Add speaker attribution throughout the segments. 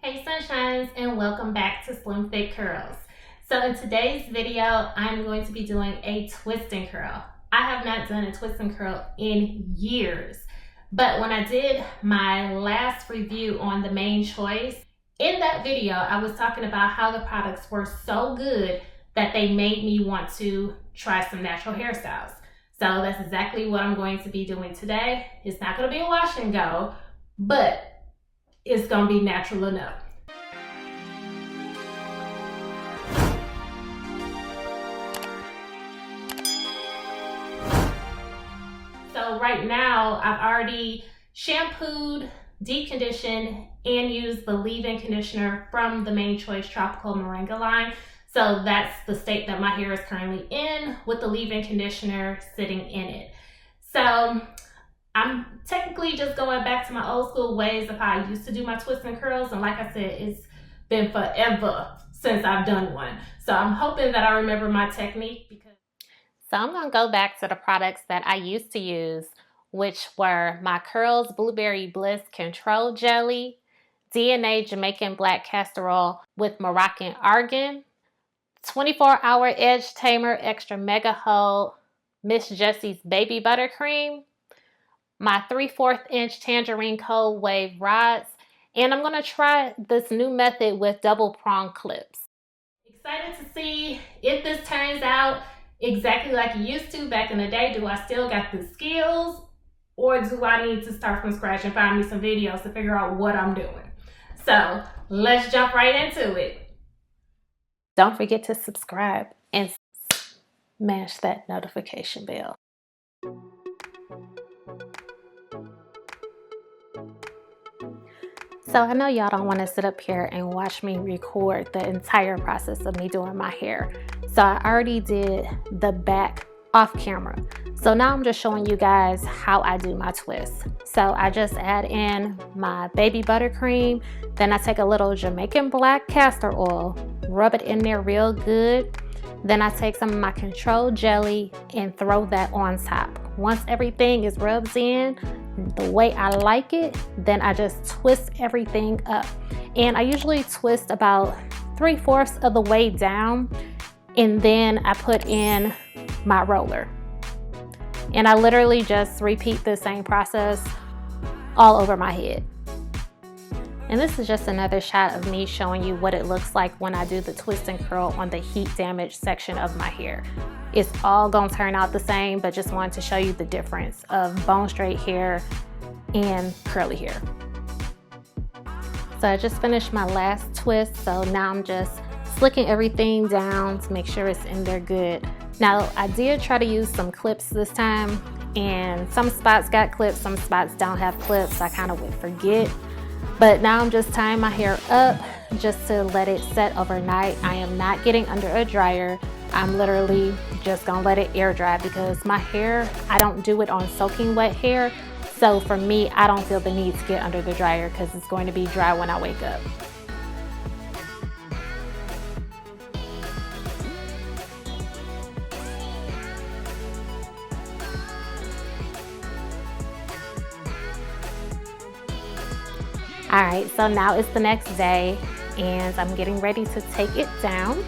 Speaker 1: Hey sunshines, and welcome back to Slim Fit Curls. So in today's video, I'm going to be doing a twist and curl. I have not done a twist and curl in years, but when I did my last review on the main choice, in that video, I was talking about how the products were so good that they made me want to try some natural hairstyles. So that's exactly what I'm going to be doing today. It's not going to be a wash and go, but it's gonna be natural enough. So right now, I've already shampooed, deep conditioned, and used the leave-in conditioner from the Main Choice Tropical Moringa line. So that's the state that my hair is currently in, with the leave-in conditioner sitting in it. So I'm technically just going back to my old school ways of how I used to do my twists and curls. And like I said, it's been forever since I've done one. So I'm hoping that I remember my technique. So I'm going to go back to the products that I used to use, which were my Curls Blueberry Bliss Control Jelly, DNA Jamaican Black Castor Oil with Moroccan Argan, 24-Hour Edge Tamer Extra Mega Hold Miss Jessie's Baby Buttercream, my 3/4 inch Tangerine Cold Wave rods, and I'm going to try this new method with double prong clips. Excited to see if this turns out exactly like it used to back in the day. Do I still got the skills, or do I need to start from scratch and find me some videos to figure out what I'm doing? So let's jump right into it. Don't forget to subscribe and smash that notification bell. So I know y'all don't want to sit up here and watch me record the entire process of me doing my hair. So I already did the back off camera. So now I'm just showing you guys how I do my twists. So I just add in my baby buttercream. Then I take a little Jamaican black castor oil, rub it in there real good. Then I take some of my control jelly and throw that on top. Once everything is rubbed in the way I like it, then I just twist everything up. And I usually twist about 3/4 of the way down, and then I put in my roller. And I literally just repeat the same process all over my head. And this is just another shot of me showing you what it looks like when I do the twist and curl on the heat damage section of my hair. It's all gonna turn out the same, but just wanted to show you the difference of bone straight hair and curly hair. So I just finished my last twist, so now I'm just slicking everything down to make sure it's in there good. Now I did try to use some clips this time, and some spots got clips, some spots don't have clips. I kind of would forget. But now I'm just tying my hair up just to let it set overnight. I am not getting under a dryer. I'm literally just gonna let it air dry because my hair, I don't do it on soaking wet hair. So for me, I don't feel the need to get under the dryer because it's going to be dry when I wake up. All right, so now it's the next day and I'm getting ready to take it down.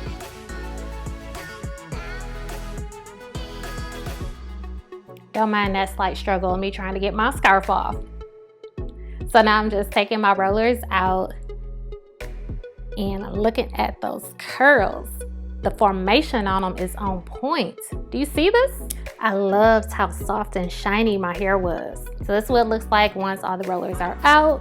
Speaker 1: Don't mind that slight struggle of me trying to get my scarf off. So now I'm just taking my rollers out and looking at those curls. The formation on them is on point. Do you see this? I loved how soft and shiny my hair was. So this is what it looks like once all the rollers are out.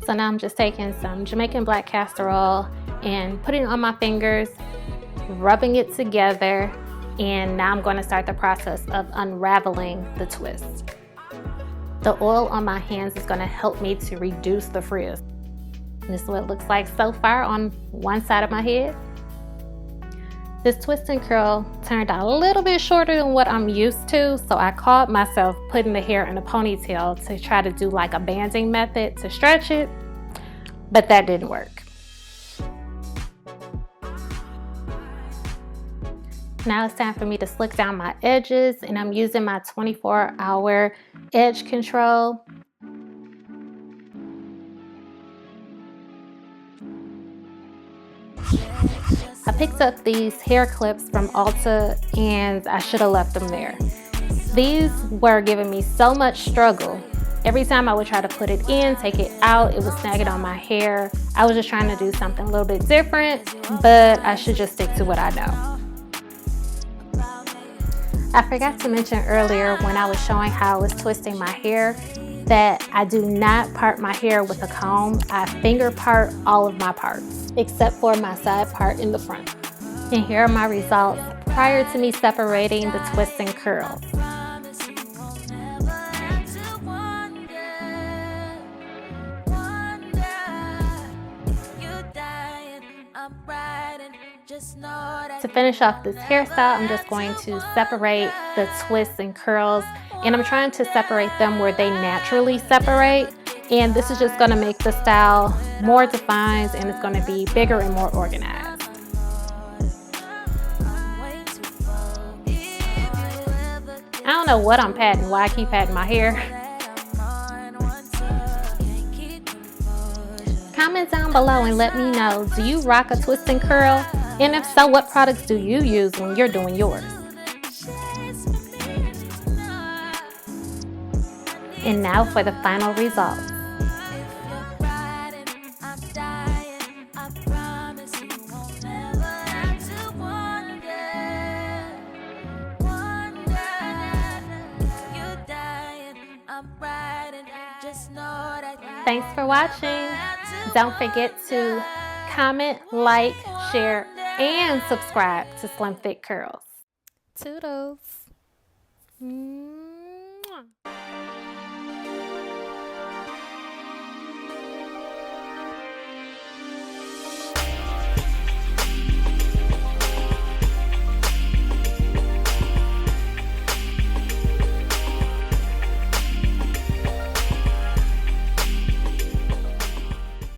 Speaker 1: So now I'm just taking some Jamaican black castor oil and putting it on my fingers, rubbing it together, and now I'm going to start the process of unraveling the twist. The oil on my hands is going to help me to reduce the frizz. And this is what it looks like so far on one side of my head. This twist and curl turned out a little bit shorter than what I'm used to, so I caught myself putting the hair in a ponytail to try to do like a banding method to stretch it, but that didn't work. Now it's time for me to slick down my edges, and I'm using my 24-hour edge control. I picked up these hair clips from Ulta and I should have left them there. These were giving me so much struggle. Every time I would try to put it in, take it out, it was snagging on my hair. I was just trying to do something a little bit different, but I should just stick to what I know. I forgot to mention earlier when I was showing how I was twisting my hair that I do not part my hair with a comb. I finger part all of my parts, except for my side part in the front. And here are my results prior to me separating the twists and curls. To finish off this hairstyle, I'm just going to separate the twists and curls, and I'm trying to separate them where they naturally separate. And this is just going to make the style more defined, and it's going to be bigger and more organized. I don't know what I'm patting, why I keep patting my hair. Comment down below and let me know, do you rock a twist and curl? And if so, what products do you use when you're doing yours? And now for the final result. Thanks for watching. Don't forget to comment, like, share, and subscribe to Slim Fit Curls. Toodles. Mwah.